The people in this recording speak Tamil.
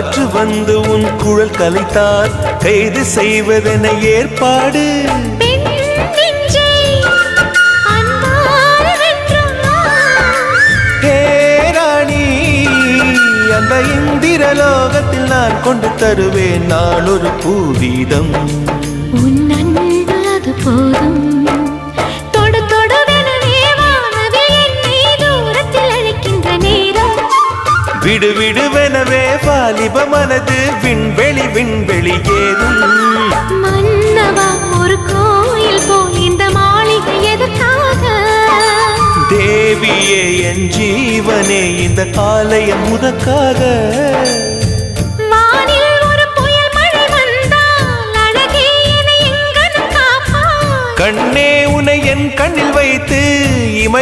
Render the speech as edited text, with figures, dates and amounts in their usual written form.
காற்று வந்து உன் குழல் கலைத்தால் கைது செய்வதென ஏற்பாடு. அந்த இந்திரலோகத்தில் நான் கொண்டு தருவேன் நான் ஒரு பூவீதம். உன் அன்பு அது போதும். தொடு தொடுவெனவே வானவில் என்னை தூரத்தில் அழைக்கின்ற நேரம். விடு விடுவெனவே வாலிப மனது விண்வெளி விண்வெளி ஏறும். மன்னவா ஒரு கோயில் போல் இந்த மாளிகை எதற்காக? தேவியே என் ஜீவனே இந்த ஆலயம் உனக்காக. வானில் ஒரு புயல் மழை வந்தால் அழகே என்னை எங்கனம் காப்பாய். கண்ணே உனை என் கண்ணில் வைத்து